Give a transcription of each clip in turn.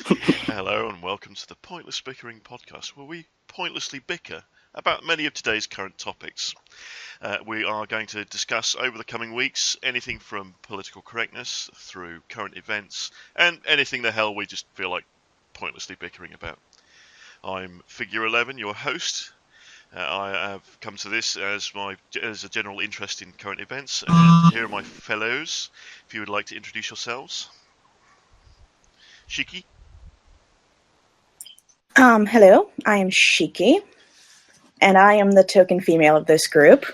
Hello and welcome to the Pointless Bickering Podcast, where we pointlessly bicker about many of today's current topics. We are going to discuss over the coming weeks anything from political correctness through current events and anything the hell we just feel like pointlessly bickering about. I'm Figure 11, your host. I have come to this as a general interest in current events, and here are my fellows. If you would like to introduce yourselves. Shiki. Hello, I am Shiki, and I am the token female of this group.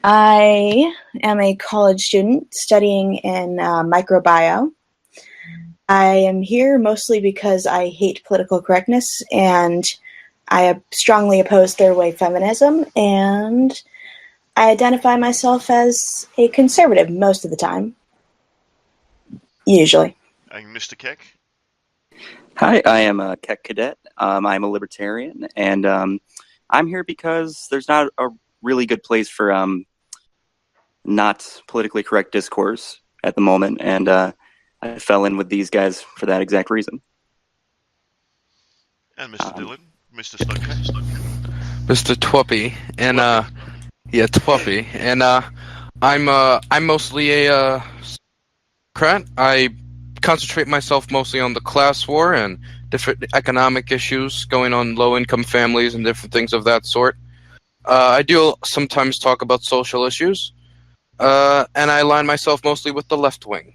I am a college student studying in microbiome. I am here mostly because I hate political correctness, and I strongly oppose third-wave feminism, and I identify myself as a conservative most of the time. Usually. And Mr. Kek. Hi, I am a Kek Cadet. I'm a libertarian, and I'm here because there's not a really good place for not politically correct discourse at the moment, and I fell in with these guys for that exact reason. And Mr. Dylan, Mr. Snugger. Mr. Twuppy, and Twuppy, and I'm mostly a Democrat. I concentrate myself mostly on the class war and different economic issues going on low-income families and different things of that sort. I do sometimes talk about social issues, and I align myself mostly with the left wing.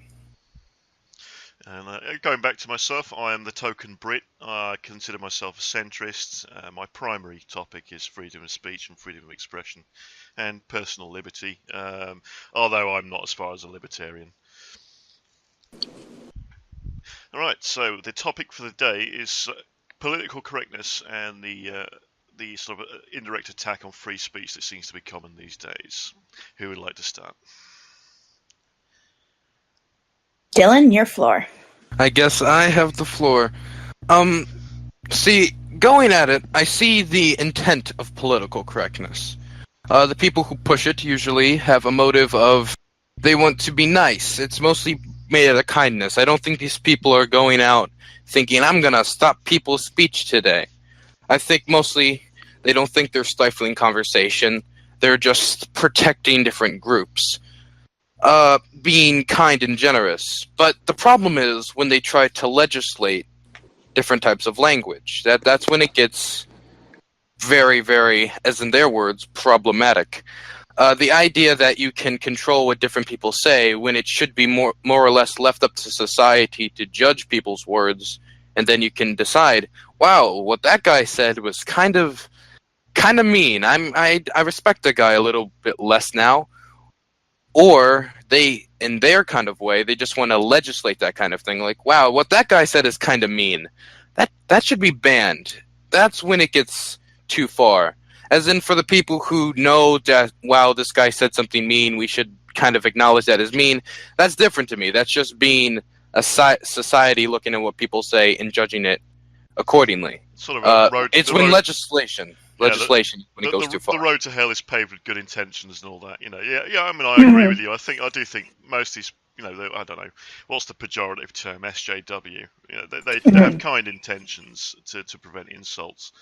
And going back to myself, I am the token Brit. I consider myself a centrist. My primary topic is freedom of speech and freedom of expression and personal liberty, although I'm not as far as a libertarian. Alright, so the topic for the day is political correctness and the sort of indirect attack on free speech that seems to be common these days. Who would like to start? Dylan, your floor. I guess I have the floor. See, going at it, I see the intent of political correctness. The people who push it usually have a motive of they want to be nice. It's mostly made out of kindness. I don't think these people are going out thinking, I'm going to stop people's speech today. I think mostly they don't think they're stifling conversation. They're just protecting different groups. Being kind and generous. But the problem is when they try to legislate different types of language. That's when it gets very, very, as in their words, problematic. The idea that you can control what different people say when it should be more or less left up to society to judge people's words, and then you can decide, wow, what that guy said was kind of mean. I respect the guy a little bit less now. Or they, in their kind of way, they just want to legislate that kind of thing. Like, wow, what that guy said is kind of mean. That should be banned. That's when it gets too far. As in, for the people who know that, wow, this guy said something mean, we should kind of acknowledge that as mean. That's different to me. That's just being a society looking at what people say and judging it accordingly. Sort of a road. It's when legislation when it goes too far. The road to hell is paved with good intentions and all that. You know, yeah. I mean, I agree with you. I do think most of these, you know, I don't know, what's the pejorative term? SJW. You know, they have kind intentions to prevent insults.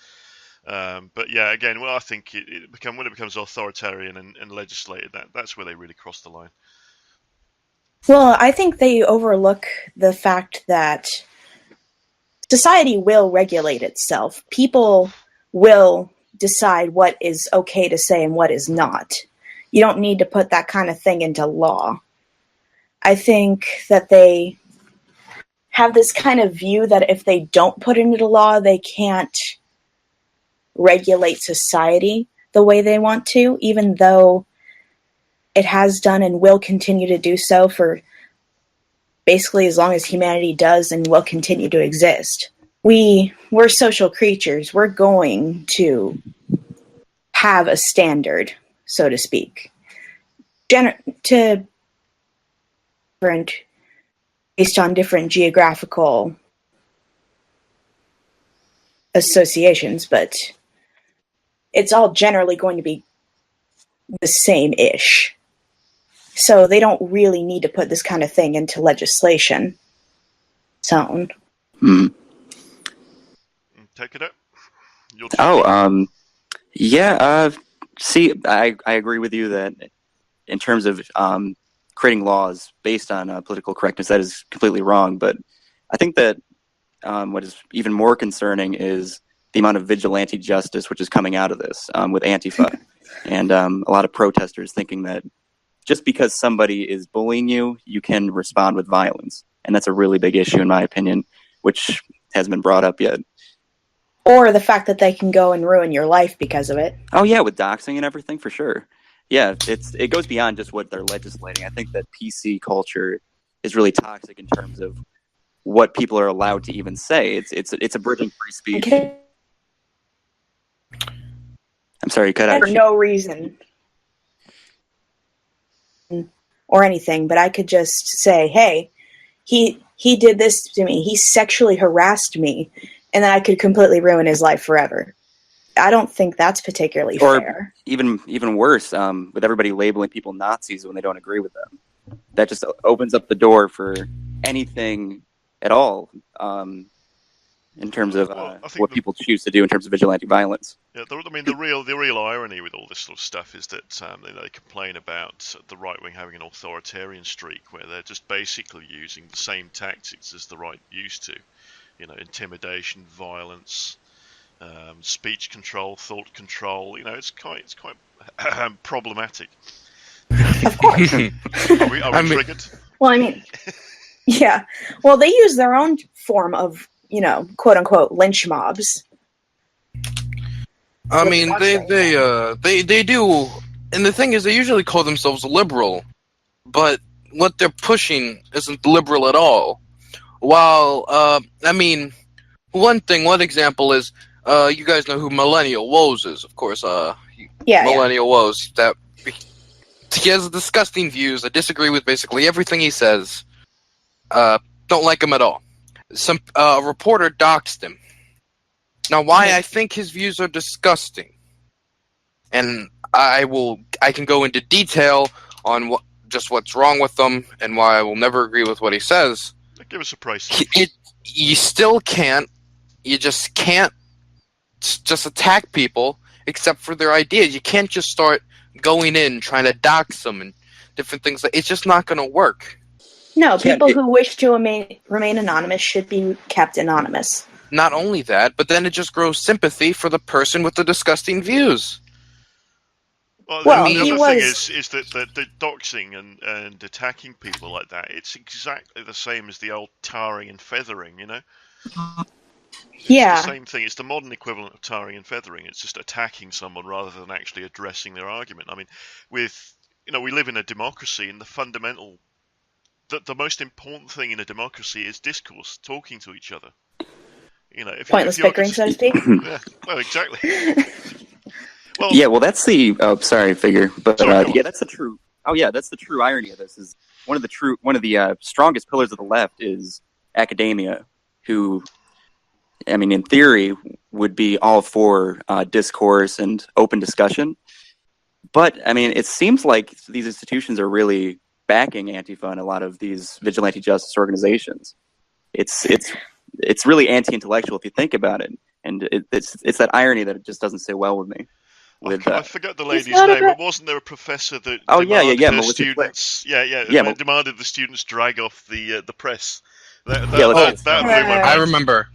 But yeah, again, well, I think when it becomes authoritarian and legislated, that's where they really cross the line. Well, I think they overlook the fact that society will regulate itself. People will decide what is okay to say and what is not. You don't need to put that kind of thing into law. I think that they have this kind of view that if they don't put it into law, they can't regulate society the way they want to, even though it has done and will continue to do so for basically as long as humanity does and will continue to exist. We're social creatures. We're going to have a standard, so to speak, based on different geographical associations, but it's all generally going to be the same-ish. So they don't really need to put this kind of thing into legislation. So, Mm. Take it up. Yeah. See, I agree with you that in terms of creating laws based on political correctness, that is completely wrong. But I think that what is even more concerning is the amount of vigilante justice which is coming out of this with Antifa and a lot of protesters thinking that just because somebody is bullying you, you can respond with violence. And that's a really big issue, in my opinion, which hasn't been brought up yet. Or the fact that they can go and ruin your life because of it. Oh, yeah, with doxing and everything, for sure. Yeah, it goes beyond just what they're legislating. I think that PC culture is really toxic in terms of what people are allowed to even say. It's abridging free speech. Okay. I'm sorry, you cut out. For no reason or anything, but I could just say, hey, he did this to me. He sexually harassed me, and then I could completely ruin his life forever. I don't think that's particularly fair. Even worse, with everybody labeling people Nazis when they don't agree with them. That just opens up the door for anything at all in terms of what people choose to do in terms of vigilante violence. Yeah, the real irony with all this sort of stuff is that they complain about the right wing having an authoritarian streak, where they're just basically using the same tactics as the right used to, intimidation, violence, speech control, thought control. It's quite problematic. Of course. Are we triggered? Well, yeah. Well, they use their own form of, quote unquote lynch mobs. They do, and the thing is, they usually call themselves liberal, but what they're pushing isn't liberal at all. While, one example is, you guys know who Millennial Woes is, of course. Millennial Woes. That he has disgusting views. I disagree with basically everything he says. Don't like him at all. A reporter doxed him. Now, why I think his views are disgusting, and I can go into detail on what's wrong with them and why I will never agree with what he says. Give us a price. You still can't. You just can't just attack people except for their ideas. You can't just start going in trying to dox them and different things. It's just not going to work. No, people who wish to remain anonymous should be kept anonymous. Not only that, but then it just grows sympathy for the person with the disgusting views. The other thing is that the doxing and attacking people like that, it's exactly the same as the old tarring and feathering, It's the same thing. It's the modern equivalent of tarring and feathering. It's just attacking someone rather than actually addressing their argument. We live in a democracy, and the most important thing in a democracy is discourse, talking to each other. Pointless bickering, so to speak. Yeah, well, exactly. Well, that's the sorry, figure, but that's the true. Oh yeah, that's the true irony of this. Is one of the strongest pillars of the left is academia, who, in theory, would be all for discourse and open discussion. But it seems like these institutions are really backing Antifa and a lot of these vigilante justice organizations. It's really anti-intellectual if you think about it, and it's that irony that it just doesn't sit well with me. I forget the lady's name, but wasn't there a professor that demanded the students drag off the press? I remember.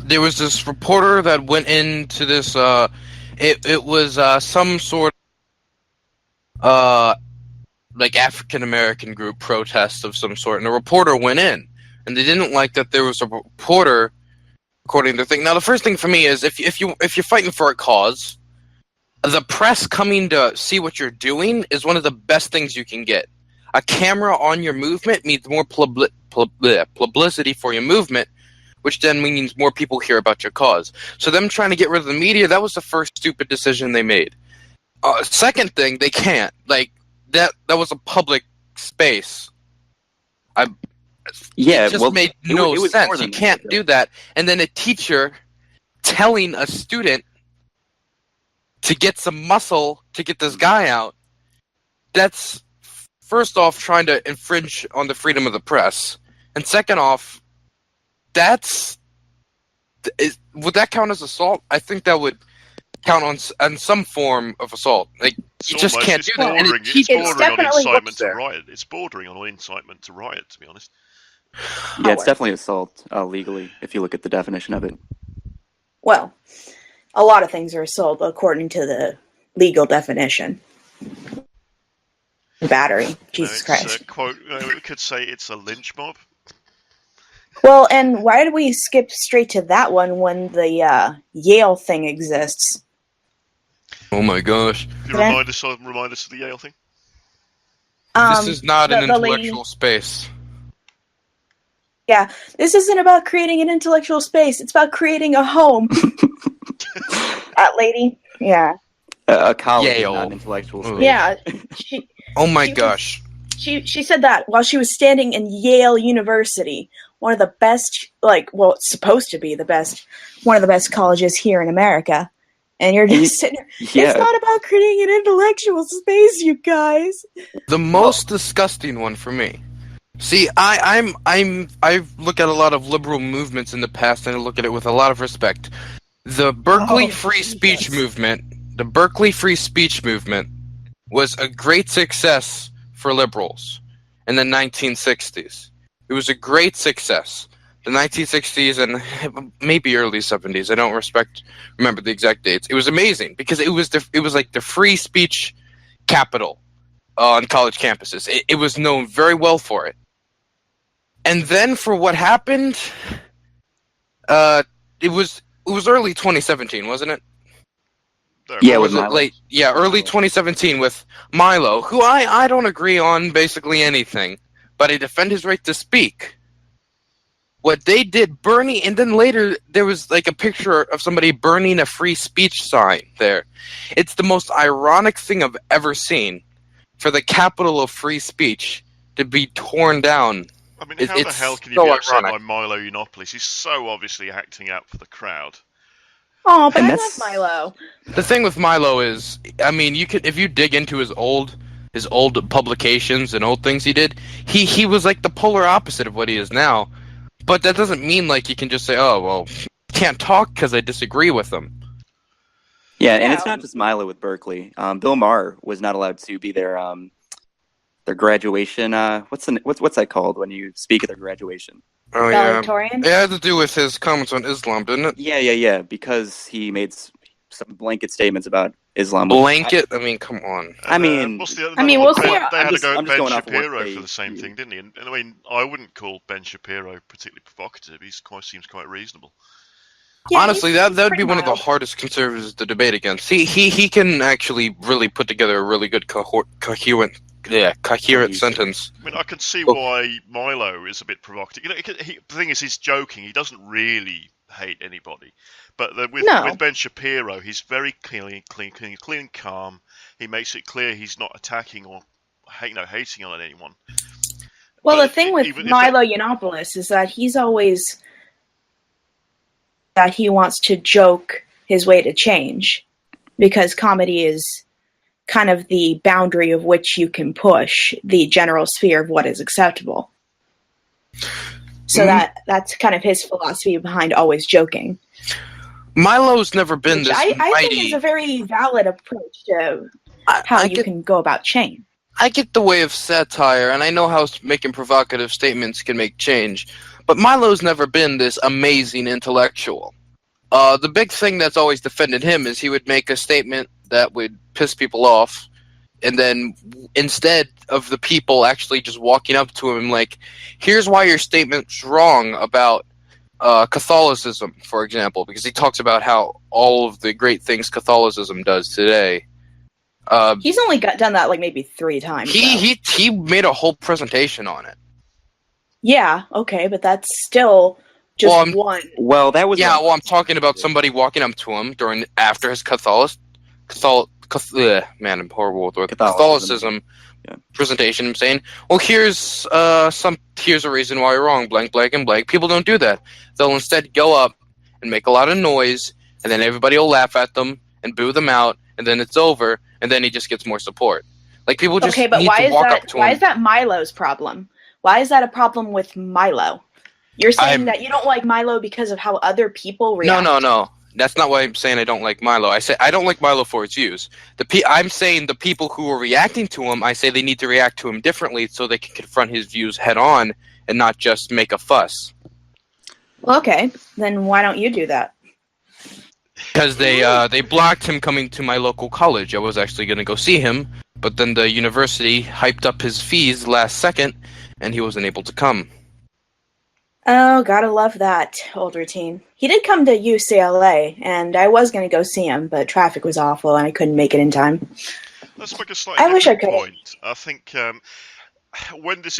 There was this reporter that went into this. It was some sort of African American group protest of some sort, and a reporter went in, and they didn't like that there was a reporter. According to the thing. Now, the first thing for me is if you're fighting for a cause, the press coming to see what you're doing is one of the best things you can get. A camera on your movement means more publicity for your movement, which then means more people hear about your cause. So them trying to get rid of the media, that was the first stupid decision they made. Second thing, they can't. That was a public space. It just made no sense. You can't do that. And then a teacher telling a student to get some muscle to get this guy out, that's, first off, trying to infringe on the freedom of the press. And second off, would that count as assault? I think that would count on some form of assault. Like, you just can't do that. And it's bordering on incitement to riot. It's bordering on incitement to riot, to be honest. Yeah, it's definitely assault legally, if you look at the definition of it. Well, a lot of things are assault according to the legal definition. Battery. Jesus Christ. Quote, we could say it's a lynch mob. Well, and why did we skip straight to that one when the Yale thing exists? Oh my gosh. Can you remind us of the Yale thing? This is not an intellectual space. Yeah, this isn't about creating an intellectual space. It's about creating a home. That lady? Yeah. A college, Yale. not an intellectual space. Yeah. Oh my gosh. She said that while she was standing in Yale University, one of the best, it's supposed to be one of the best colleges here in America. And you're just sitting there. Yeah. It's not about creating an intellectual space, you guys. The most disgusting one for me. See, I look at a lot of liberal movements in the past, and I look at it with a lot of respect. The Berkeley Free Speech Movement was a great success for liberals in the 1960s. It was a great success. The 1960s and maybe early 70s. I don't remember the exact dates. It was amazing because it was like the free speech capital on college campuses. It was known very well for it. And then for what happened, it was early 2017, wasn't it? Yeah, was it late? Yeah, early 2017 with Milo, who I don't agree on basically anything, but I defend his right to speak. What they did, Bernie, and then later there was like a picture of somebody burning a free speech sign there. It's the most ironic thing I've ever seen for the capital of free speech to be torn down. I mean, how the hell can you be upset by Milo Yiannopoulos? He's so obviously acting out for the crowd. Oh, but I love Milo. The thing with Milo is, I mean, if you dig into his old publications and old things he did, he was like the polar opposite of what he is now. But that doesn't mean like you can just say, oh, well, can't talk because I disagree with them. Yeah, and it's not just Milo with Berkeley. Bill Maher was not allowed to be their graduation. What's that called when you speak at their graduation? Oh yeah, it had to do with his comments on Islam, didn't it? Yeah. Because he made some blanket statements about Islam. Blanket? I mean, come on. I mean, we'll see. They had to go Ben Shapiro for the same thing, didn't he? And I mean, I wouldn't call Ben Shapiro particularly provocative. He seems quite reasonable. Yeah, honestly, that would be one of the hardest conservatives to debate against. He can actually really put together a really good coherent sentence. I mean, I can see why Milo is a bit provocative. You know, the thing is, he's joking. He doesn't really hate anybody. But with Ben Shapiro, he's very clean and calm. He makes it clear he's not attacking or hating on anyone. Well, the thing with Milo Yiannopoulos is that he's always that he wants to joke his way to change, because comedy is kind of the boundary of which you can push the general sphere of what is acceptable. So that's kind of his philosophy behind always joking. Milo's never been this I think is a very valid approach to how you can go about change. I get the way of satire, and I know how making provocative statements can make change, but Milo's never been this amazing intellectual. The big thing that's always defended him is he would make a statement that would piss people off, and then instead of the people actually just walking up to him like, here's why your statement's wrong about Catholicism, for example, because he talks about how all of the great things Catholicism does today. He's only done that like maybe 3 times. He made a whole presentation on it. Yeah, okay, but that's still just one. Well, that was I'm talking about somebody walking up to him after his Catholicism presentation, saying, "Well, here's a reason why you're wrong, blank, blank, and blank." People don't do that. They'll instead go up and make a lot of noise, and then everybody will laugh at them and boo them out, and then it's over, and then he just gets more support. Like, people just need to walk up to him. Why is that Milo's problem? Why is that a problem with Milo? You're saying that you don't like Milo because of how other people react? No. That's not why I'm saying I don't like Milo. I say I don't like Milo for its views. I'm saying the people who are reacting to him, I say they need to react to him differently so they can confront his views head on and not just make a fuss. Well, okay. Then why don't you do that? Because they blocked him coming to my local college. I was actually going to go see him, but then the university hyped up his fees last second, and he wasn't able to come. Oh, gotta love that old routine. He did come to UCLA, and I was going to go see him, but traffic was awful, and I couldn't make it in time. Let's make a slightly wish I could. point. I think, when do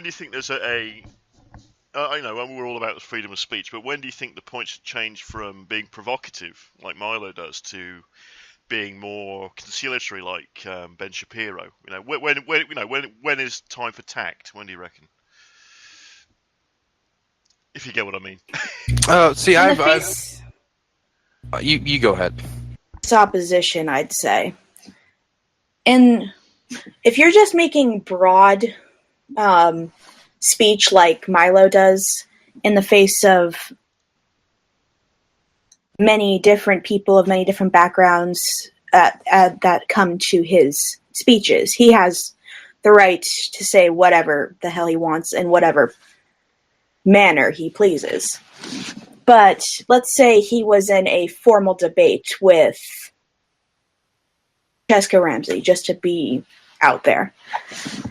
you think there's I know we're all about freedom of speech, but when do you think the point should change from being provocative, like Milo does, to being more conciliatory, like Ben Shapiro? When is time for tact? When do you reckon? If you get what I mean. You go ahead. It's opposition, I'd say. And if you're just making broad speech like Milo does in the face of many different people of many different backgrounds that come to his speeches, he has the right to say whatever the hell he wants in whatever manner he pleases. But let's say he was in a formal debate with Jessica Ramsey, just to be out there.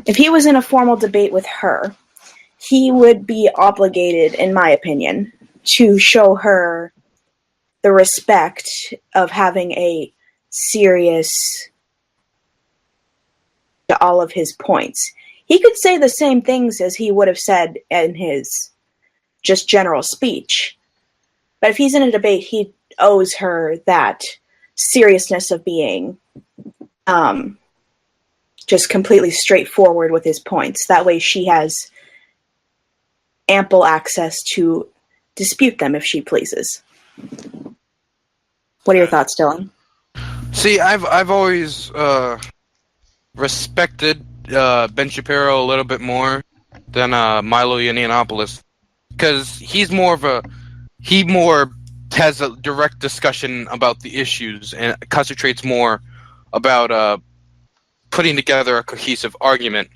If he was in a formal debate with her, he would be obligated, in my opinion, to show her the respect of having a serious to all of his points. He could say the same things as he would have said in his just general speech. But if he's in a debate, he owes her that seriousness of being just completely straightforward with his points. That way she has ample access to dispute them if she pleases. What are your thoughts, Dylan? See, I've always respected Ben Shapiro a little bit more than Milo Yiannopoulos, because he more has a direct discussion about the issues and concentrates more about putting together a cohesive argument.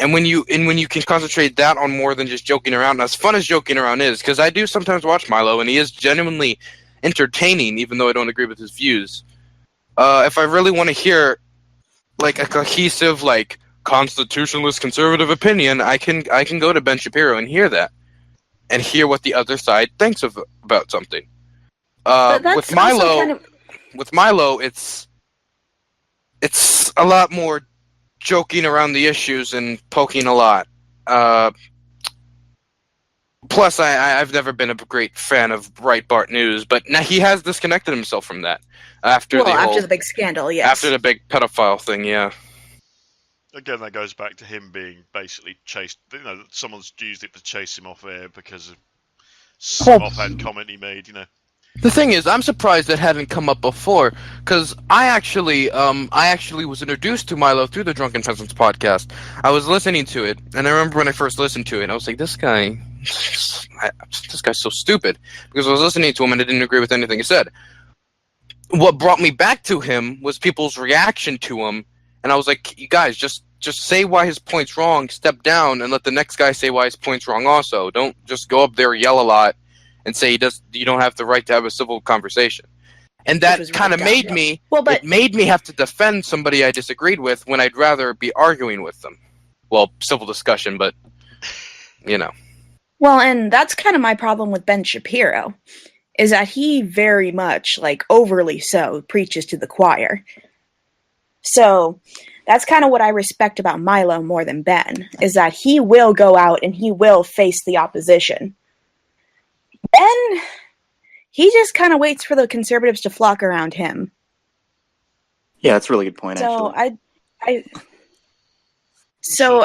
And when you can concentrate that on more than just joking around, and as fun as joking around is, because I do sometimes watch Milo, and he is genuinely entertaining, even though I don't agree with his views. If I really want to hear like a cohesive, like constitutionalist conservative opinion, I can go to Ben Shapiro and hear that, and hear what the other side thinks about something. With Milo, it's a lot more joking around the issues and poking a lot. Plus, I've never been a great fan of Breitbart News, but now he has disconnected himself from that after the big scandal. Yes, after the big pedophile thing. Yeah. Again, that goes back to him being basically chased. Someone's used it to chase him off air because of some offhand comment he made. The thing is, I'm surprised that hadn't come up before, because I actually was introduced to Milo through the Drunken Peasants podcast. I was listening to it, and I remember when I first listened to it, I was like, this guy's so stupid, because I was listening to him and I didn't agree with anything he said. What brought me back to him was people's reaction to him, and I was like, you guys, just say why his point's wrong, step down, and let the next guy say why his point's wrong also. Don't just go up there, yell a lot, and say you don't have the right to have a civil conversation. And that kind of made me have to defend somebody I disagreed with when I'd rather be arguing with them. Well, civil discussion, but, Well, and that's kind of my problem with Ben Shapiro, is that he very much, overly so, preaches to the choir. So that's kind of what I respect about Milo more than Ben, is that he will go out and he will face the opposition. Ben, he just kind of waits for the conservatives to flock around him. Yeah, that's a really good point, actually.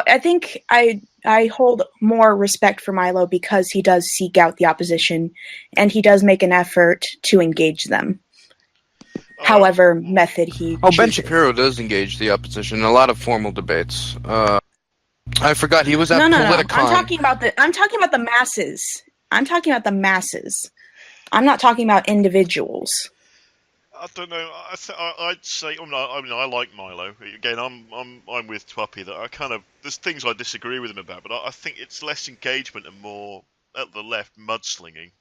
I think I hold more respect for Milo because he does seek out the opposition, and he does make an effort to engage them. However method he chooses. Ben Shapiro does engage the opposition in a lot of formal debates. I forgot he was at Politicon. I'm talking about the masses. I'm talking about the masses. I'm not talking about individuals. I don't know. I'd say I like Milo. Again, I'm with Twuppy that there's things I disagree with him about, but I think it's less engagement and more at the left mudslinging.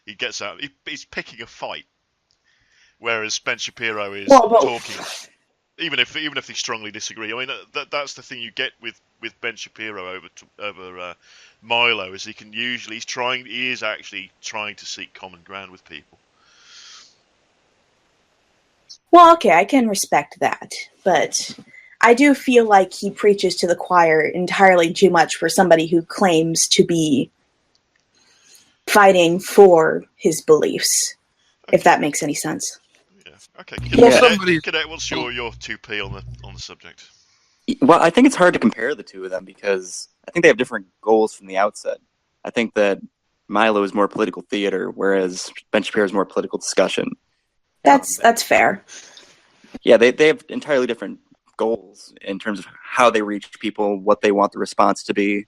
He gets out. He's picking a fight, whereas Ben Shapiro is talking. Even if they strongly disagree, I mean that's the thing you get with Ben Shapiro over Milo is he is actually trying to seek common ground with people. Well, okay, I can respect that, but I do feel like he preaches to the choir entirely too much for somebody who claims to be fighting for his beliefs, if that makes any sense. Yeah. Okay. Cadet, what's your 2p on the subject? Well, I think it's hard to compare the two of them because I think they have different goals from the outset. I think that Milo is more political theater, whereas Ben Shapiro is more political discussion. That's fair. Yeah, they have entirely different goals in terms of how they reach people, what they want the response to be,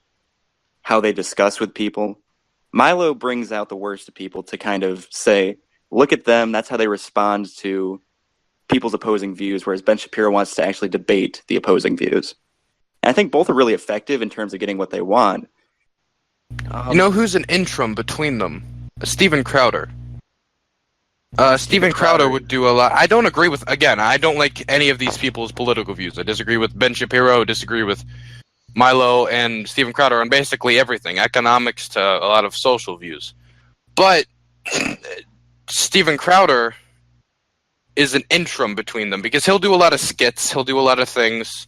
how they discuss with people. Milo brings out the worst of people to kind of say, look at them, that's how they respond to people's opposing views, whereas Ben Shapiro wants to actually debate the opposing views. And I think both are really effective in terms of getting what they want. You know who's an interim between them? Steven Crowder. Steven Crowder would do a lot. I don't agree with, again, I don't like any of these people's political views. I disagree with Ben Shapiro, disagree with Milo and Steven Crowder on basically everything, economics to a lot of social views. But Steven Crowder is an interim between them because he'll do a lot of skits, he'll do a lot of things.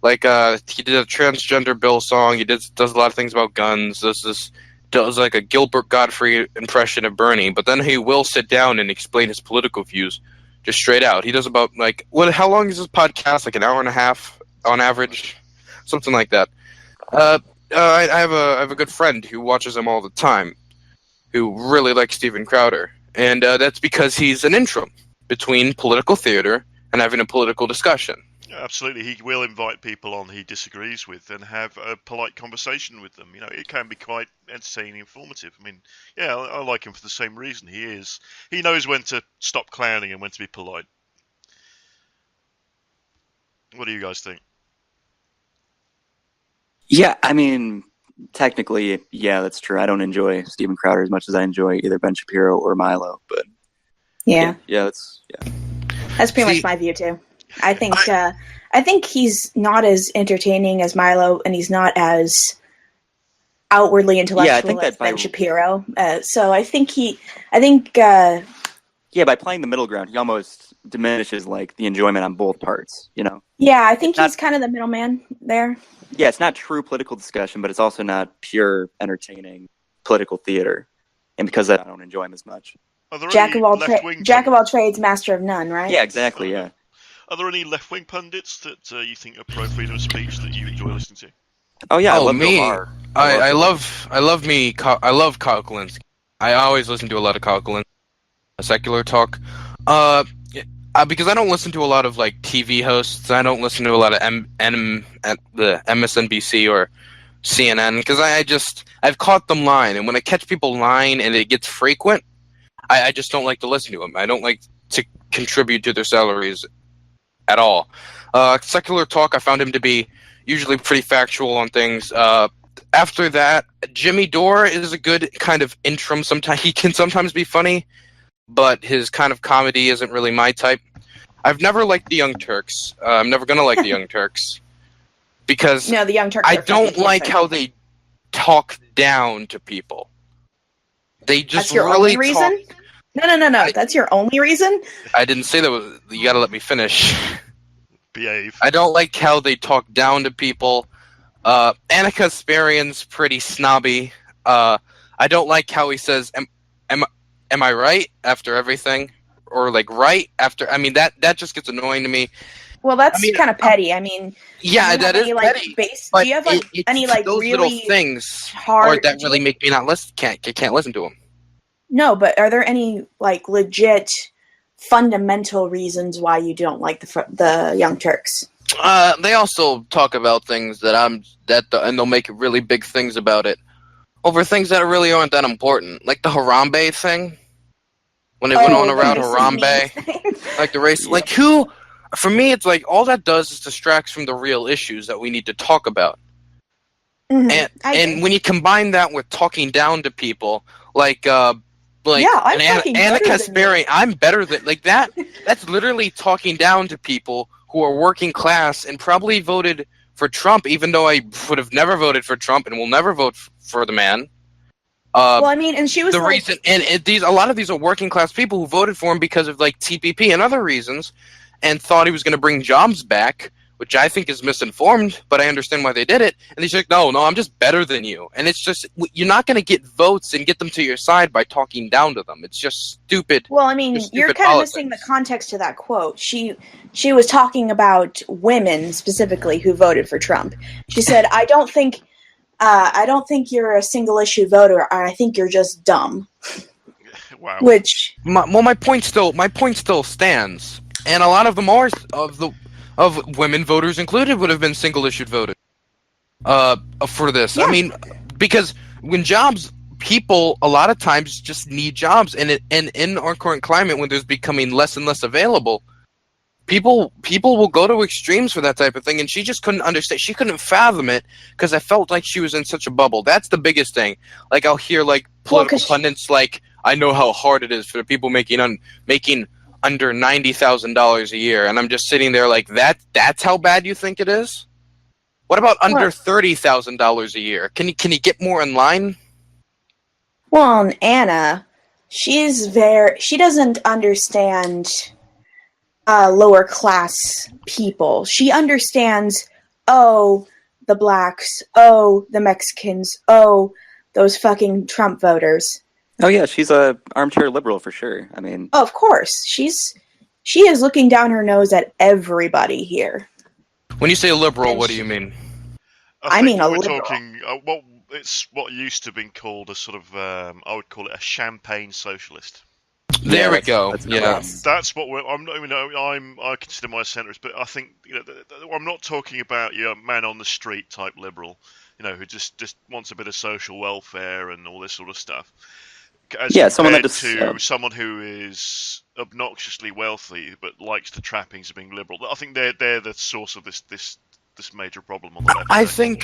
Like, he did a transgender bill song, he does a lot of things about guns, does like a Gilbert Gottfried impression of Bernie, but then he will sit down and explain his political views just straight out. He does about, like, how long is this podcast? Like an hour and a half on average? Something like that. I have a good friend who watches him all the time, who really likes Steven Crowder, and that's because he's an interim between political theater and having a political discussion. Absolutely, he will invite people on he disagrees with and have a polite conversation with them. You know, it can be quite entertaining and informative. I mean, yeah, I like him for the same reason. He knows when to stop clowning and when to be polite. What do you guys think? Yeah, I mean, technically, yeah, that's true. I don't enjoy Steven Crowder as much as I enjoy either Ben Shapiro or Milo, but yeah, that's pretty much my view too. I think he's not as entertaining as Milo, and he's not as outwardly intellectual as Ben Shapiro. So I think by playing the middle ground, he almost diminishes like the enjoyment on both parts. You know. Yeah, I think he's kind of the middleman there. Yeah, it's not true political discussion, but it's also not pure entertaining political theater, and because of that, I don't enjoy him as much. Jack of all trades, master of none, right? Yeah, exactly. Yeah. Are there any left-wing pundits that you think are pro-freedom of speech that you enjoy listening to? Oh yeah, I love Kyle Kulinski. I always listen to a lot of Kyle Kulinski, secular talk. Because I don't listen to a lot of like TV hosts. I don't listen to a lot of the MSNBC or CNN because I've caught them lying, and when I catch people lying and it gets frequent, I just don't like to listen to them. I don't like to contribute to their salaries at all. Secular talk, I found him to be usually pretty factual on things. After that, Jimmy Dore is a good kind of interim. Sometimes he can sometimes be funny, but his kind of comedy isn't really my type. I've never liked the Young Turks. I'm never going to like the Young Turks because the Young Turks I don't like how they talk down to people. They just That's your only reason? No. That's your only reason? I didn't say that. You got to let me finish. Behave. I don't like how they talk down to people. Annika Sparian's pretty snobby. I don't like how he says, am I right after everything? Or like right after, I mean, that just gets annoying to me. Well, that's kind of petty. I mean, yeah, that is petty. Do you have any those really little things hard that really make me not listen? Can't listen to them. No, but are there any like legit fundamental reasons why you don't like the Young Turks? They also talk about things and they'll make really big things about it. over things that really aren't that important, like the Harambe thing. When it went on around Harambe, like the race, like who? For me, it's like all that does is distracts from the real issues that we need to talk about. And when you combine that with talking down to people, like Anna Kasperi, I'm better than like that. That's literally talking down to people who are working class and probably voted for Trump, even though I would have never voted for Trump and will never vote for the man. And she was the reason, and a lot of these are working class people who voted for him because of like TPP and other reasons, and thought he was going to bring jobs back, which I think is misinformed. But I understand why they did it. And he's like, no, I'm just better than you. And it's just you're not going to get votes and get them to your side by talking down to them. It's just stupid. Well, I mean, you're kind of missing the context to that quote. She was talking about women specifically who voted for Trump. She said, I don't think you're a single issue voter. I think you're just dumb. Wow. Which my point still stands, and a lot of them are of women voters included would have been single issued voters. For this, yeah. I mean, because when people a lot of times just need jobs, and in our current climate, when there's becoming less and less available. People will go to extremes for that type of thing, and she just couldn't understand. She couldn't fathom it because I felt like she was in such a bubble. That's the biggest thing. Like I'll hear like political pundits like, "I know how hard it is for the people making under $90,000 a year," and I'm just sitting there like, "That's how bad you think it is? What about under $30,000 a year? Can you get more in line?" Well, Anna, she doesn't understand lower class people. She understands, the blacks, the Mexicans, those fucking Trump voters. Oh yeah, she's a armchair liberal for sure. I mean, of course, she is looking down her nose at everybody here. When you say liberal, what do you mean? I mean a we're liberal. Talking it's what used to have been called a sort of I would call it a champagne socialist. There we go. That's what I'm not even. I consider my centrist, but I think I'm not talking about your man on the street type liberal, who just wants a bit of social welfare and all this sort of stuff. Someone who is obnoxiously wealthy but likes the trappings of being liberal. I think they're the source of this major problem on the left. I think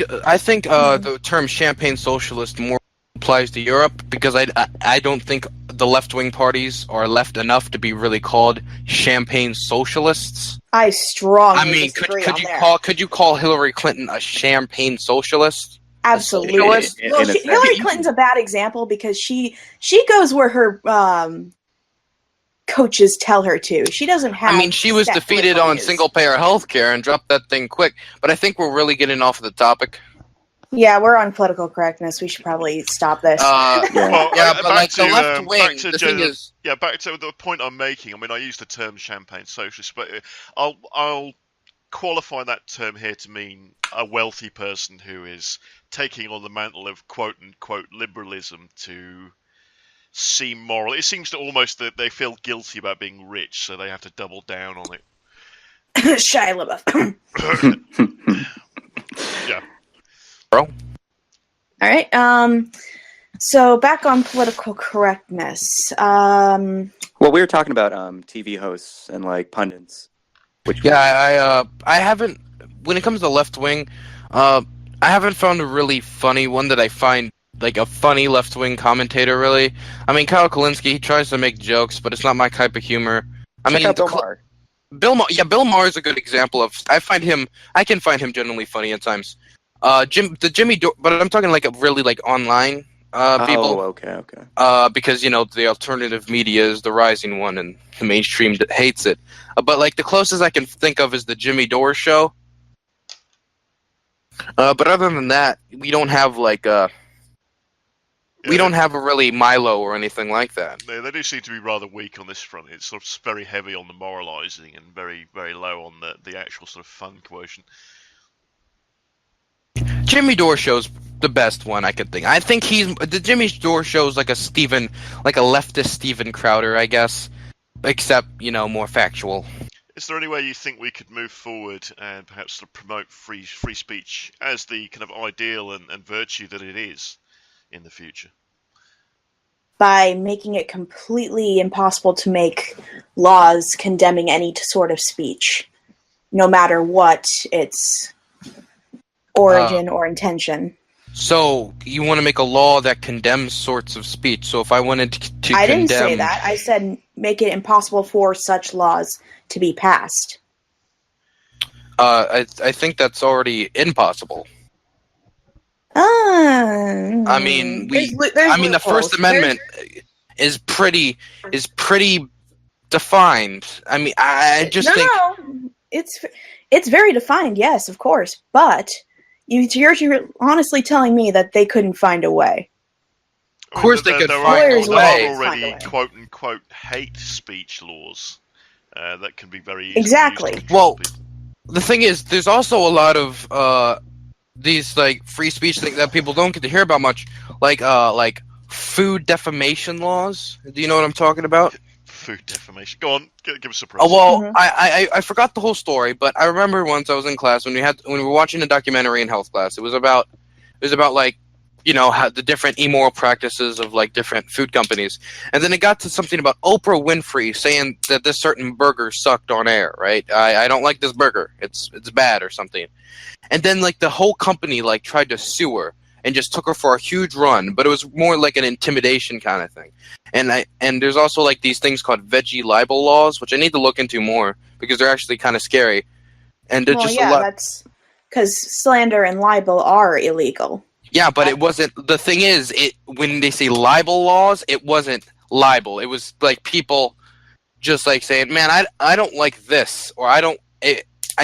the term champagne socialist more applies to Europe because I don't think the left-wing parties are left enough to be really called champagne socialists. I strongly disagree could you call Hillary Clinton a champagne socialist? Absolutely. Hillary Clinton's a bad example because she goes where her coaches tell her to. She doesn't have. I mean, she was defeated on single-payer healthcare and dropped that thing quick. But I think we're really getting off of the topic. Yeah, we're on political correctness. We should probably stop this. But like the left wing, the thing is... Yeah, back to the point I'm making. I mean, I use the term champagne socialist, but I'll qualify that term here to mean a wealthy person who is taking on the mantle of quote-unquote liberalism to seem moral. It seems to almost that they feel guilty about being rich, so they have to double down on it. Shia LaBeouf. Yeah. Bro. All right. So back on political correctness. Well, we were talking about TV hosts and like pundits. I haven't. When it comes to left wing, I haven't found a really funny one that I find like a funny left wing commentator. Really, I mean Kyle Kalinske. He tries to make jokes, but it's not my type of humor. Check out Bill Maher. Bill Maher is a good example of. I can find him genuinely funny at times. But I'm talking like a really like online people. Oh, okay. Because the alternative media is the rising one, and the mainstream hates it. But like the closest I can think of is the Jimmy Dore show. But other than that, we don't have like we don't have a really Milo or anything like that. They do seem to be rather weak on this front. It's sort of very heavy on the moralizing and very, very low on the actual sort of fun quotient. Jimmy Dore show's the best one I could think. I think the Jimmy Dore show's like a leftist Steven Crowder, I guess, except more factual. Is there any way you think we could move forward and perhaps sort of promote free speech as the kind of ideal and virtue that it is? in the future? By making it completely impossible to make laws condemning any sort of speech, no matter what its origin or intention. So you want to make a law that condemns sorts of speech. So if I wanted to I condemn... didn't say that. I said make it impossible for such laws to be passed. I think that's already impossible. I mean, the First Amendment is pretty defined. I mean, I just think it's very defined. Yes, of course, but you're honestly telling me that they couldn't find a way. Of course, they could find a way. There are already quote unquote hate speech laws that can be very easy. Exactly. Well, the thing is, there's also a lot of these like free speech things that people don't get to hear about much, like food defamation laws. Do you know what I'm talking about? Food defamation. Go on, give us a price. Oh well, I forgot the whole story, but I remember once I was in class when we were watching a documentary in health class. It was about like, you know, how the different immoral practices of like different food companies, and then it got to something about Oprah Winfrey saying that this certain burger sucked on air. Right? I don't like this burger. It's bad or something. And then like the whole company like tried to sue her and just took her for a huge run, but it was more like an intimidation kind of thing. And there's also like these things called veggie libel laws, which I need to look into more because they're actually kind of scary. And they're just a lot. That's because slander and libel are illegal. Yeah, but it wasn't. The thing is, when they say libel laws, it wasn't libel. It was like people just like saying, "Man, I don't like this," or I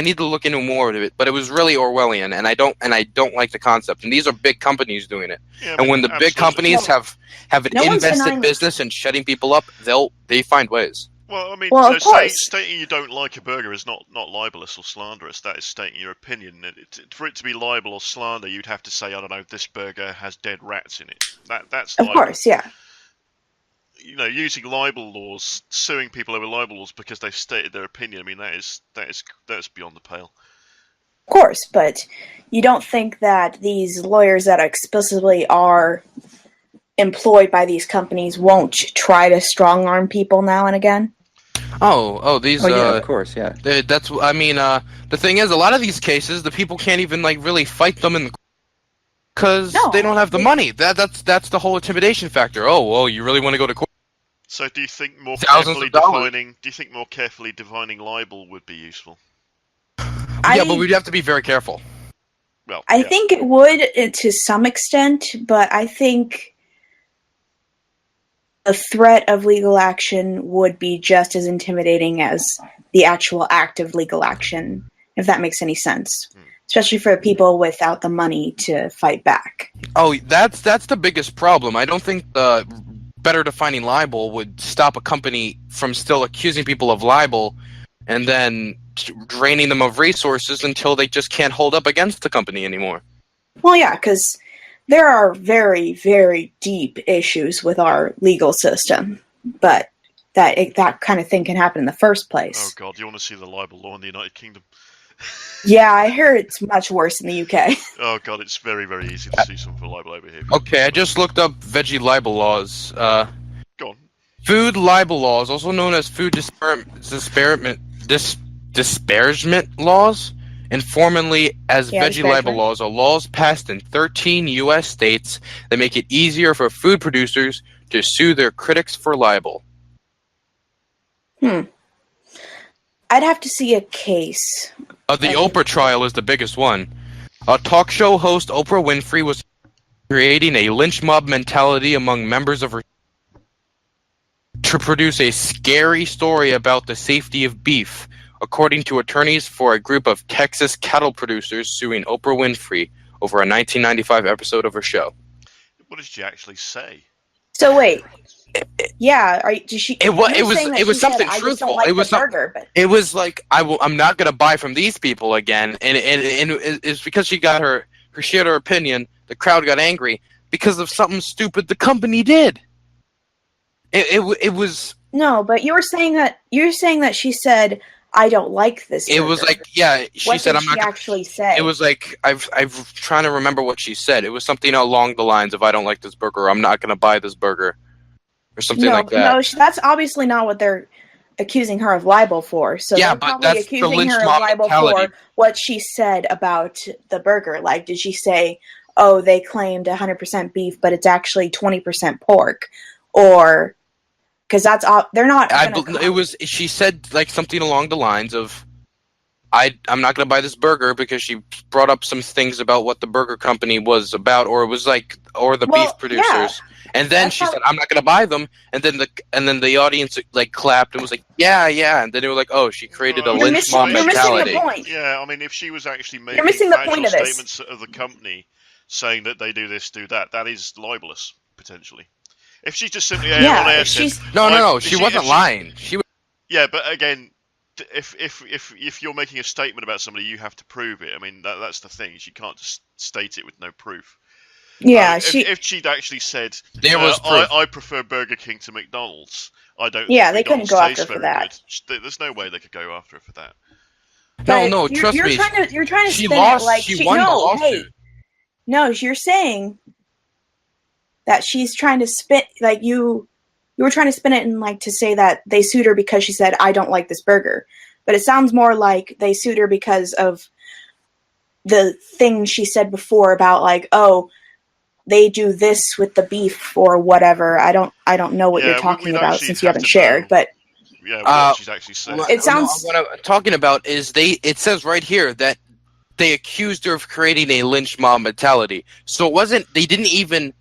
need to look into more of it, but it was really Orwellian, and I don't like the concept. And these are big companies doing it. Yeah, and when the big companies have an invested business in shutting people up, they find ways. Well, I mean, stating you don't like a burger is not libelous or slanderous. That is stating your opinion. For it to be libel or slander, you'd have to say, I don't know, this burger has dead rats in it. That's of course, yeah. You know, using libel laws, suing people over libel laws because they've stated their opinion. I mean, that's beyond the pale. Of course, but you don't think that these lawyers that explicitly are employed by these companies won't try to strong-arm people now and again? These. Yeah, of course, yeah. That's. I mean, the thing is, a lot of these cases, the people can't even like really fight them in the. Because they don't have the money. That's the whole intimidation factor. Oh, well, you really want to go to court? So, do you think more carefully defining libel would be useful? Yeah, but we'd have to be very careful. Well, I think it would to some extent, but I think the threat of legal action would be just as intimidating as the actual act of legal action, if that makes any sense. Especially for people without the money to fight back. Oh, that's the biggest problem. I don't think the better defining libel would stop a company from still accusing people of libel and then draining them of resources until they just can't hold up against the company anymore. Well, yeah, because there are very, very deep issues with our legal system, but that kind of thing can happen in the first place. Oh, God, you want to see the libel law in the United Kingdom? Yeah, I heard it's much worse in the UK. Oh, God, it's very, very easy to see something for libel over here. Okay, I just looked up veggie libel laws. Go on. Food libel laws, also known as food disparagement laws, and formerly as veggie libel laws, are laws passed in 13 U.S. states that make it easier for food producers to sue their critics for libel. I'd have to see a case. The Oprah trial is the biggest one. Talk show host Oprah Winfrey was creating a lynch mob mentality among members of her to produce a scary story about the safety of beef, according to attorneys for a group of Texas cattle producers suing Oprah Winfrey over a 1995 episode of her show. What did she actually say? So wait. Yeah, it was something truthful. It was like I'm not gonna buy from these people again, and it's because she got she shared her opinion. The crowd got angry because of something stupid the company did. It was no, but you're saying that she said I don't like this burger. It was like, yeah, she what said, did I'm not she gonna, actually say? it was like, I'm trying to remember what she said. It was something along the lines of, I don't like this burger, or I'm not going to buy this burger, or something like that. No, that's obviously not what they're accusing her of libel for. So Yeah, they're but probably that's the accusing lynch her of mob libel mentality. for what she said about the burger. Like, did she say, oh, they claimed 100% beef, but it's actually 20% pork? Or, because that's all, they're not She said like something along the lines of, I'm not going to buy this burger, because she brought up some things about what the burger company was about, or it was like, or the beef producers. Yeah. And then she said, I'm not going to buy them. And then the audience like clapped and was like, yeah. And then they were like, oh, she created a lynch mob mentality. You're missing the point. Yeah, I mean, if she was actually making factual statements of the company saying that they do this, do that, that is libelous, potentially. If she just simply on air said... No, she wasn't lying. Yeah, but again... If you're making a statement about somebody, you have to prove it. I mean, that's the thing. She can't just state it with no proof. Yeah, if she'd actually said, there was proof. I prefer Burger King to McDonald's. I don't. Yeah, think they couldn't go after her for that. Good. There's no way they could go after her for that. No, trust me. You're trying to she spin lost. It like she won the lawsuit. Hey, no, you're saying that she's trying to spin like you. You were trying to spin it and like to say that they sued her because she said, I don't like this burger. But it sounds more like they sued her because of the thing she said before about like, oh, they do this with the beef or whatever. I don't know what you're talking about since you haven't shared, but what she's actually saying. It sounds what I'm talking about is it says right here that they accused her of creating a lynch mob mentality. So they didn't even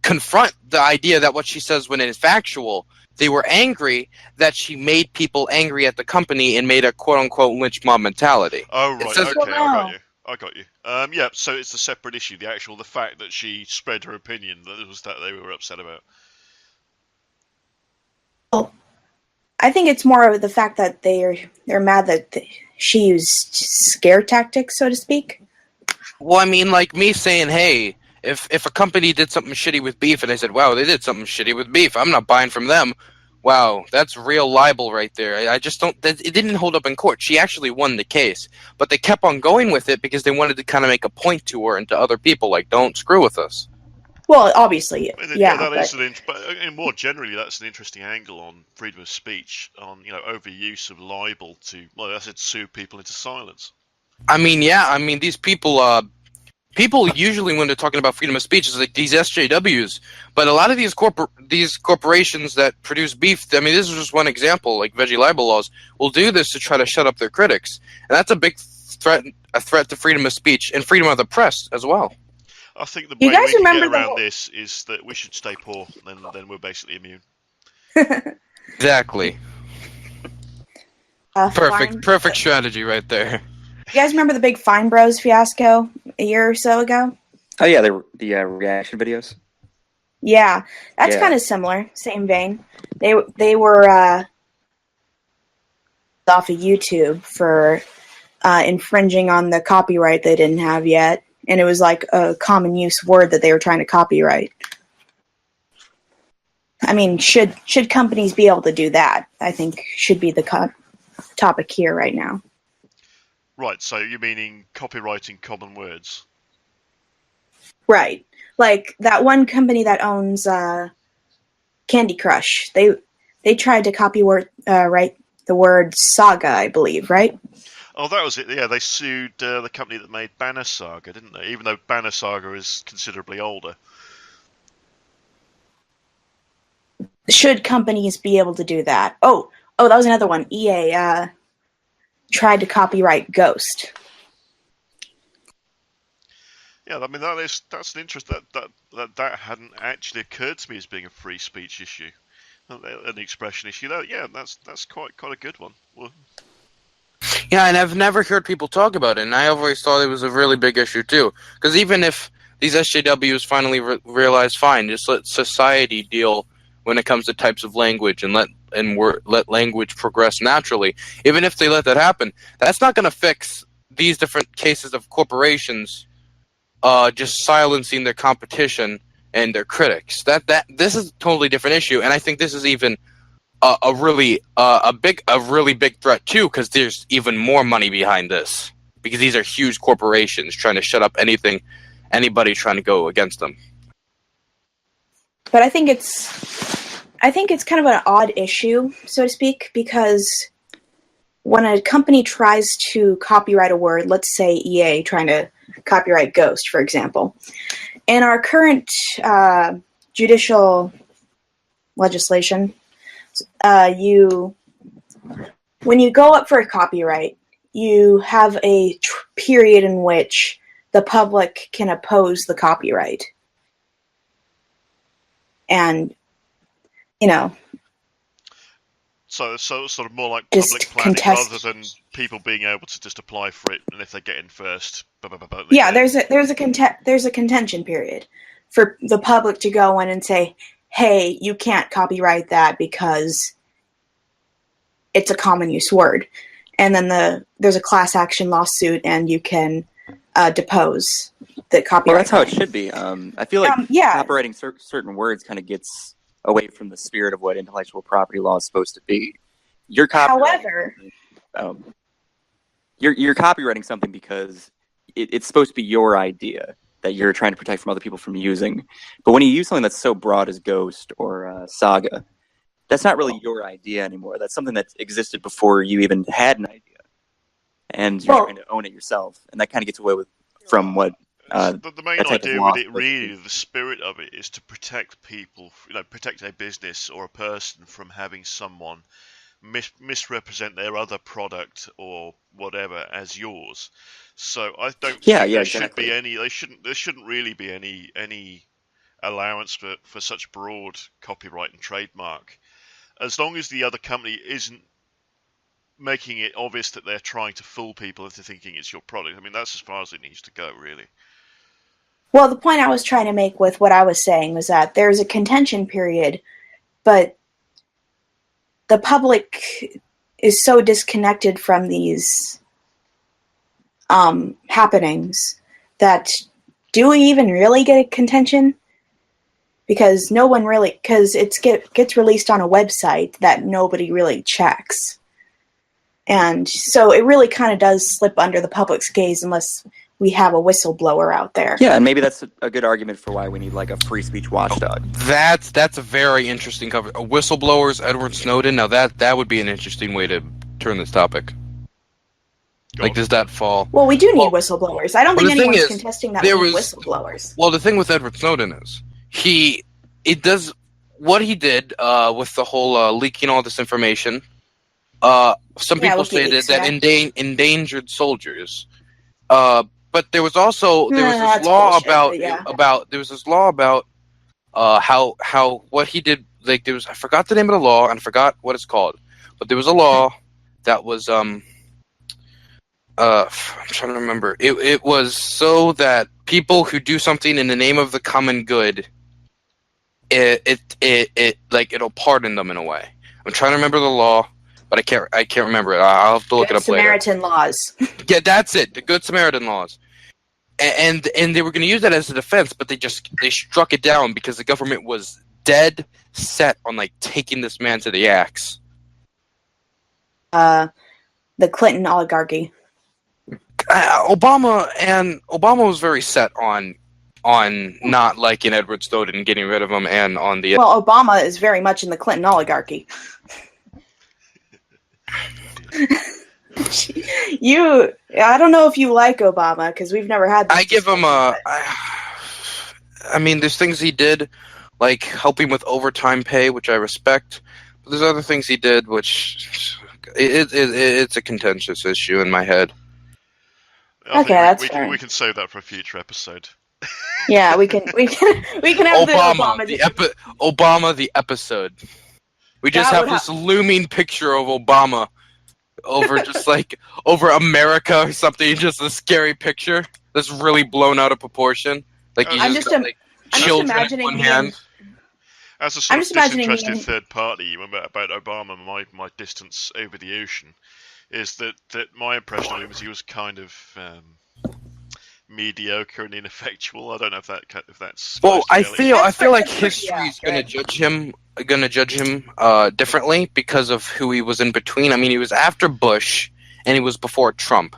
confront the idea that what she says when it is factual. They were angry that she made people angry at the company and made a quote-unquote lynch mob mentality. Oh, right, okay, I got you. Yeah, so it's a separate issue, the fact that she spread her opinion, that they were upset about. Well, I think it's more of the fact that they're mad that she used scare tactics, so to speak. Well, I mean, like me saying, hey, If a company did something shitty with beef and I said, wow, they did something shitty with beef, I'm not buying from them. Wow, that's real libel right there. I just don't... It didn't hold up in court. She actually won the case. But they kept on going with it because they wanted to kind of make a point to her and to other people, like, don't screw with us. Well, obviously, but more generally, that's an interesting angle on freedom of speech, on, overuse of libel to, well, I said, sue people into silence. I mean, these people... People usually, when they're talking about freedom of speech, is like these SJWs. But a lot of these corporations that produce beef, I mean, this is just one example, like veggie libel laws, will do this to try to shut up their critics. And that's a big threat to freedom of speech and freedom of the press as well. I think the way we can get around this is that we should stay poor, then we're basically immune. Exactly. Perfect strategy right there. You guys remember the big Fine Bros fiasco a year or so ago? Oh yeah, the reaction videos. Yeah, that's kind of similar, same vein. They were off of YouTube for infringing on the copyright they didn't have yet, and it was like a common use word that they were trying to copyright. I mean, should companies be able to do that? I think should be the topic here right now. Right, so you're meaning copywriting common words? Right. Like that one company that owns Candy Crush. They tried to copyright the word saga, I believe, right? Oh, that was it. Yeah, they sued the company that made Banner Saga, didn't they? Even though Banner Saga is considerably older. Should companies be able to do that? Oh, that was another one. EA tried to copyright Ghost. Yeah, I mean that's an interest that hadn't actually occurred to me as being a free speech issue, an expression issue. That's quite a good one. Well, yeah, and I've never heard people talk about it, and I always thought it was a really big issue too. Because even if these SJWs finally realize, fine, just let society deal when it comes to types of language and let language progress naturally. Even if they let that happen, that's not going to fix these different cases of corporations just silencing their competition and their critics. This is a totally different issue, and I think this is even a really big threat too, because there's even more money behind this, because these are huge corporations trying to shut up anybody trying to go against them. But I think it's kind of an odd issue, so to speak, because when a company tries to copyright a word, let's say EA trying to copyright Ghost, for example, in our current judicial legislation, when you go up for a copyright, you have a period in which the public can oppose the copyright. And, So sort of more like just public planning contest. rather than people being able to just apply for it, and if they get in first, yeah, there's a contention period for the public to go in and say, hey, you can't copyright that because it's a common use word. And then there's a class action lawsuit, and you can depose the copyright. Well, that's how it should be. I feel like copyrighting certain words kind of gets away from the spirit of what intellectual property law is supposed to be. You're copyrighting something because it's supposed to be your idea that you're trying to protect from other people from using. But when you use something that's so broad as Ghost or Saga, that's not really your idea anymore. That's something that existed before you even had an idea. And you're trying to own it yourself. And that kind of gets away from what... the main idea with it, really, the spirit of it, is to protect people, protect a business or a person from having someone misrepresent their other product or whatever as yours. So I don't think there should be any. There shouldn't really be any allowance for such broad copyright and trademark, as long as the other company isn't making it obvious that they're trying to fool people into thinking it's your product. I mean, that's as far as it needs to go, really. Well, the point I was trying to make with what I was saying was that there's a contention period, but the public is so disconnected from these happenings that do we even really get a contention? Because it gets released on a website that nobody really checks. And so it really kind of does slip under the public's gaze unless we have a whistleblower out there. Yeah, and maybe that's a good argument for why we need like a free speech watchdog. That's a very interesting cover. Whistleblowers, Edward Snowden. Now that would be an interesting way to turn this topic. Like, does that fall? Well, we do need whistleblowers. I don't think anyone's contesting that we need whistleblowers. Well, the thing with Edward Snowden is it does what he did with the whole leaking all this information. Some people say that endangered soldiers. But there was this law about how what he did. Like, I forgot the name of the law and I forgot what it's called. But there was a law that was I'm trying to remember. It was so that people who do something in the name of the common good, it'll pardon them in a way. I'm trying to remember the law, but I can't remember it. I'll have to look it up later. Samaritan laws. Yeah, that's it. The Good Samaritan laws. And they were going to use that as a defense, but they struck it down because the government was dead set on taking this man to the axe. The Clinton oligarchy. Obama was very set on not liking Edward Snowden and getting rid of him, and on the Well, Obama is very much in the Clinton oligarchy. I don't know if you like Obama because we've never had this. I give him I mean, there's things he did, like helping with overtime pay, which I respect. But there's other things he did, which it's a contentious issue in my head. That's fine. We can save that for a future episode. Yeah, we can have Obama the episode. We just have this looming picture of Obama over over America or something. Just a scary picture that's really blown out of proportion. I'm just imagining in one hand. As a sort of disinterested third party about Obama, my distance over the ocean is that my impression of him was he was kind of mediocre and ineffectual. I don't know if that's. Well, I fairly- feel like history is going to judge him. Differently because of who he was in between. I mean, he was after Bush and he was before Trump.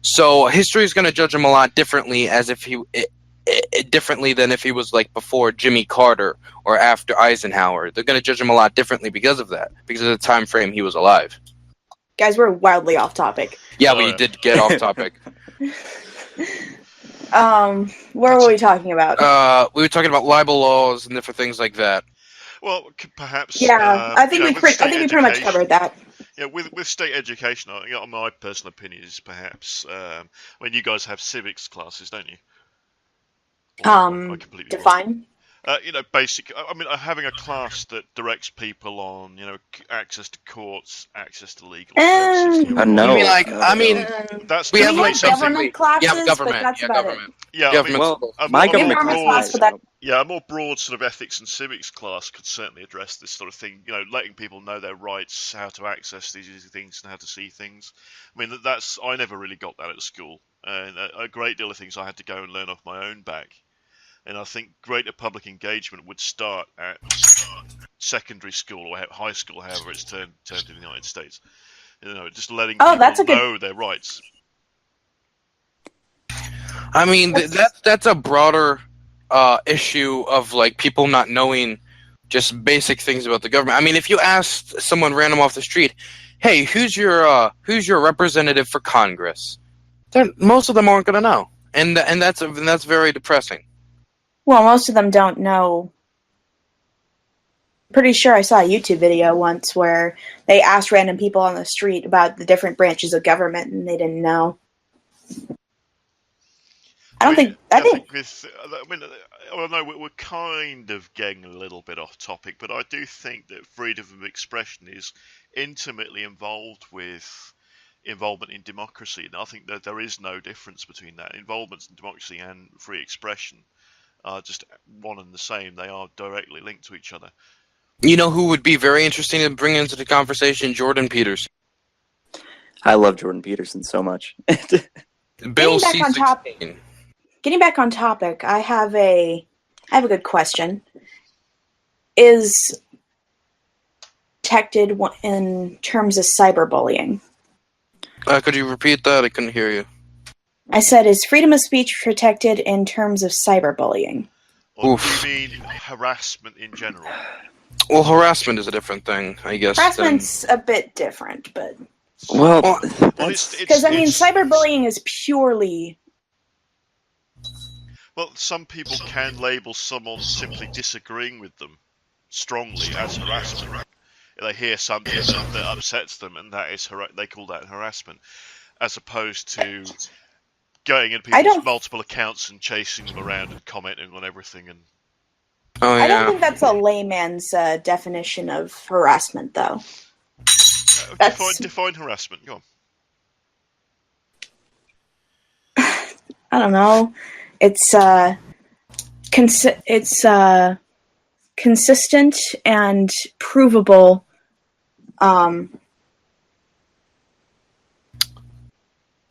So history is going to judge him a lot differently, differently than if he was like before Jimmy Carter or after Eisenhower. They're going to judge him a lot differently because of that, because of the time frame he was alive. Guys, we're wildly off topic. Yeah, we did get off topic. Where were we talking about? We were talking about libel laws and different things like that. Well, perhaps. Yeah, I think we pretty much covered that. Yeah, with state education, my personal opinion is perhaps. When you guys have civics classes, don't you? Define. Basic. I mean, having a class that directs people on, access to courts, access to legal services. No. That's we definitely have government classes, but that's about it. Yeah, my government class. Yeah, a more broad sort of ethics and civics class could certainly address this sort of thing. Letting people know their rights, how to access these things, and how to see things. I mean, I never really got that at school, and a great deal of things I had to go and learn off my own back. And I think greater public engagement would start at secondary school or high school, however it's termed in the United States. Just letting people know their rights. I mean, that's a broader issue of like people not knowing just basic things about the government. I mean, if you asked someone random off the street, "Hey, who's your representative for Congress?" Most of them aren't going to know, and that's very depressing. Well, most of them don't know. Pretty sure I saw a YouTube video once where they asked random people on the street about the different branches of government, and they didn't know. We're kind of getting a little bit off topic, but I do think that freedom of expression is intimately involved with involvement in democracy, and I think that there is no difference between that. Involvement in democracy and free expression are just one and the same. They are directly linked to each other. You know who would be very interesting to bring into the conversation? Jordan Peterson. I love Jordan Peterson so much. Bill C-16. Getting back on topic, I have a good question. Is protected in terms of cyberbullying? Could you repeat that? I couldn't hear you. I said, is freedom of speech protected in terms of cyberbullying? Or do you mean harassment in general? Well, harassment is a different thing, I guess. Harassment's a bit different, but... Well, because, cyberbullying is purely... Well, some people can label someone simply disagreeing with them strongly as harassment. They hear something that upsets them, and that is they call that harassment, as opposed to going into people's multiple accounts and chasing them around and commenting on everything. And I don't think that's a layman's definition of harassment, though. Define harassment. Go on. I don't know. It's consistent and provable.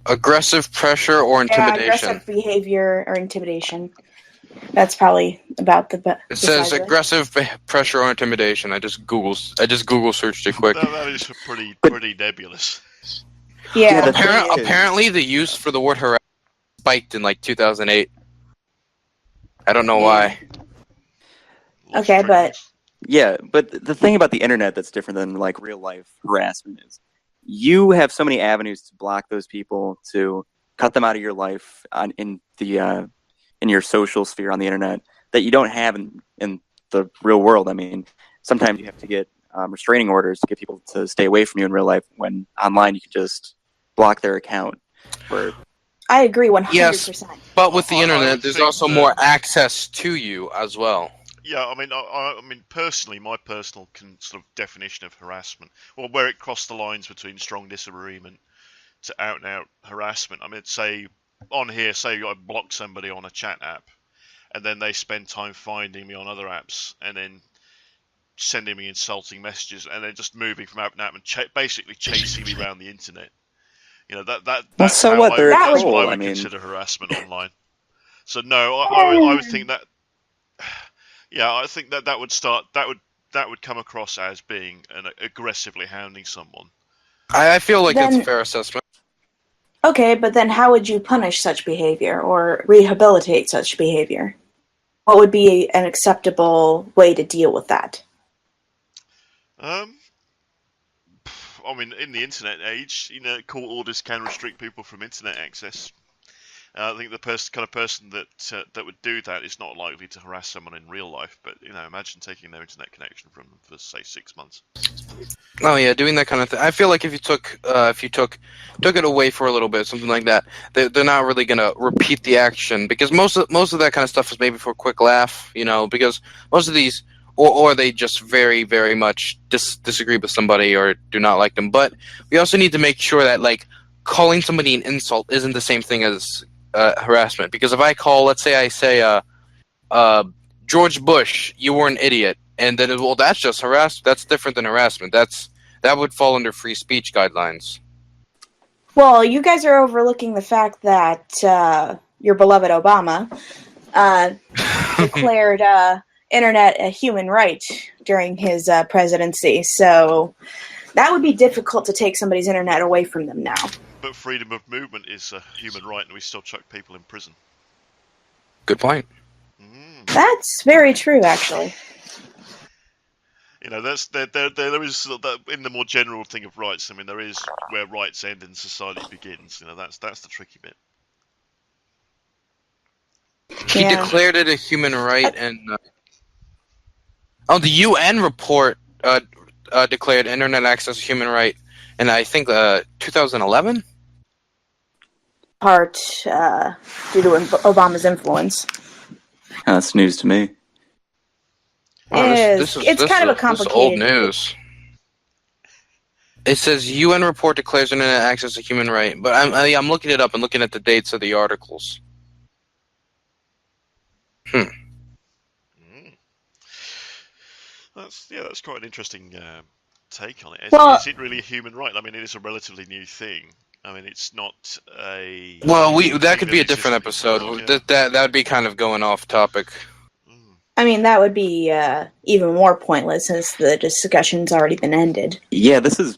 Aggressive pressure or intimidation. Aggressive behavior or intimidation. That's probably about the best. It says aggressive pressure or intimidation. I just Google searched it quick. That is pretty nebulous. Yeah. Apparently, the use for the word harassment spiked in like 2008. I don't know why. Okay, but the thing about the internet that's different than like real life harassment is you have so many avenues to block those people, to cut them out of your life in your social sphere on the internet that you don't have in the real world. I mean, sometimes you have to get restraining orders to get people to stay away from you in real life, when online you can just block their account. I agree 100%. Yes, but with the internet, there's also more access to you as well. Yeah, I mean, personally, my personal sort of definition of harassment, or where it crossed the lines between strong disagreement to out-and-out harassment. I mean, say I block somebody on a chat app, and then they spend time finding me on other apps, and then sending me insulting messages, and then just moving from app to app and basically chasing me around the internet. You know, that's so how what? They're a that's troll. what I would consider harassment online. So no, I would think that. Yeah, I think that would come across as being aggressively hounding someone. I feel like Then- it's a fair assessment. Okay, but then how would you punish such behavior or rehabilitate such behavior? What would be an acceptable way to deal with that? I mean, in the internet age, court orders can restrict people from internet access. I think the kind of person that would do that is not likely to harass someone in real life. But imagine taking their internet connection from them for say 6 months. Oh yeah, doing that kind of thing. I feel like if you took it away for a little bit, something like that, they're not really gonna repeat the action, because most of that kind of stuff is maybe for a quick laugh, because most of these, or they just very, very much disagree with somebody or do not like them. But we also need to make sure that calling somebody an insult isn't the same thing as harassment. Because if I call, let's say I say, George Bush, you were an idiot. And then, that's just harassment. That's different than harassment. That would fall under free speech guidelines. Well, you guys are overlooking the fact that your beloved Obama declared internet a human right during his presidency. So that would be difficult to take somebody's internet away from them now. But freedom of movement is a human right, and we still chuck people in prison. Good point. That's very true, actually. There is that in the more general thing of rights. I mean, there is where rights end and society begins. That's the tricky bit. He declared it a human right, and the UN report declared internet access a human right, and I think 2011. Part due to Obama's influence. That's news to me. It's kind of a complicated. This is old news. It says UN report declares internet access a human right, but I'm looking it up and looking at the dates of the articles. That's quite an interesting take on it. Is it really a human right? I mean, it is a relatively new thing. I mean, it's not a. Well, that could be a different episode. That would be kind of going off topic. I mean, that would be even more pointless since the discussion's already been ended. Yeah, this is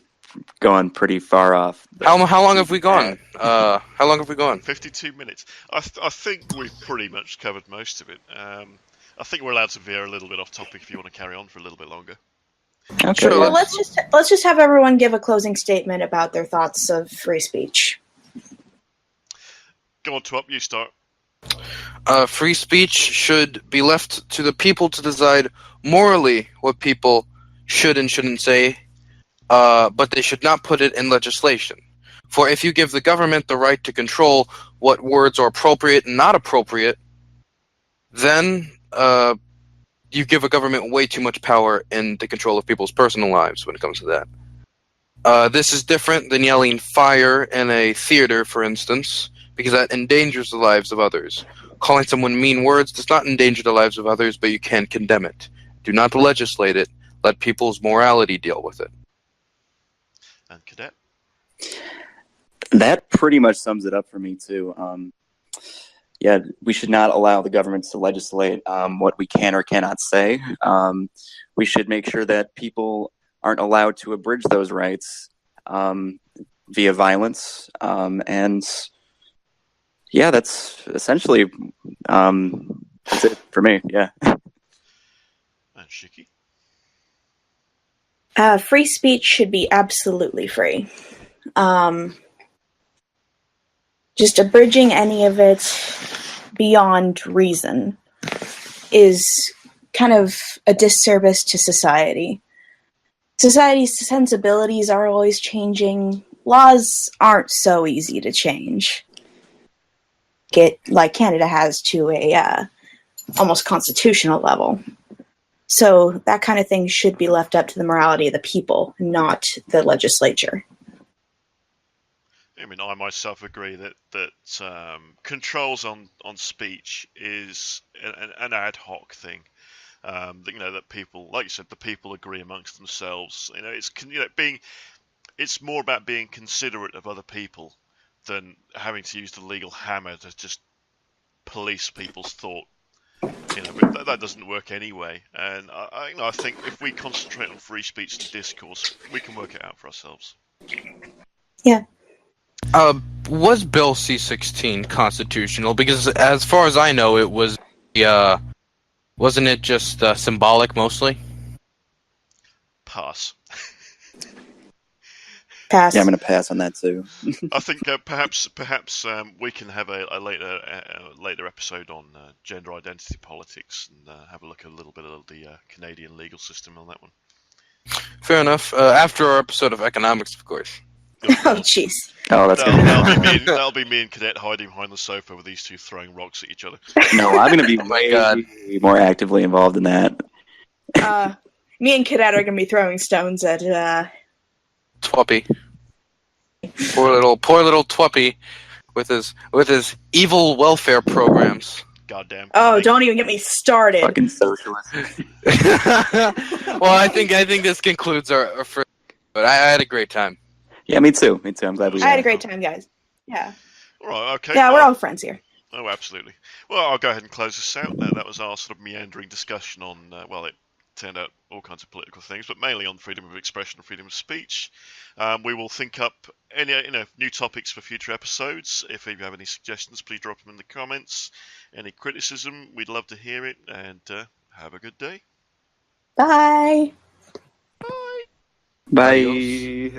going pretty far off. How long have we gone? How long have we gone? 52 minutes. I think we've pretty much covered most of it. I think we're allowed to veer a little bit off topic if you want to carry on for a little bit longer. Okay. Sure. Well, let's just have everyone give a closing statement about their thoughts of free speech. Go on, Twuppy, you start. Free speech should be left to the people to decide morally what people should and shouldn't say, but they should not put it in legislation. For if you give the government the right to control what words are appropriate and not appropriate, then you give a government way too much power in the control of people's personal lives when it comes to that. This is different than yelling fire in a theater, for instance, because that endangers the lives of others. Calling someone mean words does not endanger the lives of others, but you can condemn it. Do not legislate it. Let people's morality deal with it. And Cadet? That pretty much sums it up for me, too. Yeah, we should not allow the governments to legislate what we can or cannot say. We should make sure that people aren't allowed to abridge those rights via violence. And yeah, that's essentially that's it for me. Yeah. And Shiki? Free speech should be absolutely free. Just abridging any of it beyond reason is kind of a disservice to society. Society's sensibilities are always changing. Laws aren't so easy to change. Like Canada has to a almost constitutional level. So that kind of thing should be left up to the morality of the people, not the legislature. I mean, I myself agree that controls on speech is an ad hoc thing. That people, like you said, the people agree amongst themselves. It's being it's more about being considerate of other people than having to use the legal hammer to just police people's thought. But that doesn't work anyway. And I think if we concentrate on free speech and discourse, we can work it out for ourselves. Yeah. Was Bill C-16 constitutional? Because as far as I know, it was. Wasn't it just symbolic mostly? Pass. Pass. Yeah, I'm going to pass on that too. I think perhaps we can have a later episode on gender identity politics and have a look at a little bit of the Canadian legal system on that one. Fair enough. After our episode of economics, of course. Oh, jeez. Oh, that'll be me and Cadet hiding behind the sofa with these two throwing rocks at each other. No, I'm going to be way more actively involved in that. Me and Cadet are going to be throwing stones at Twuppy. Poor little Twuppy with his evil welfare programs. Goddamn. Oh, don't even get me started. Fucking socialist. Well, I think this concludes our first. But I had a great time. Yeah, me too. I'm glad we. I had a great time, guys. Yeah. All right. Okay. Yeah, we're all friends here. Oh, absolutely. Well, I'll go ahead and close this out. That was our sort of meandering discussion on. It turned out all kinds of political things, but mainly on freedom of expression and freedom of speech. We will think up any new topics for future episodes. If you have any suggestions, please drop them in the comments. Any criticism, we'd love to hear it. And have a good day. Bye. Bye.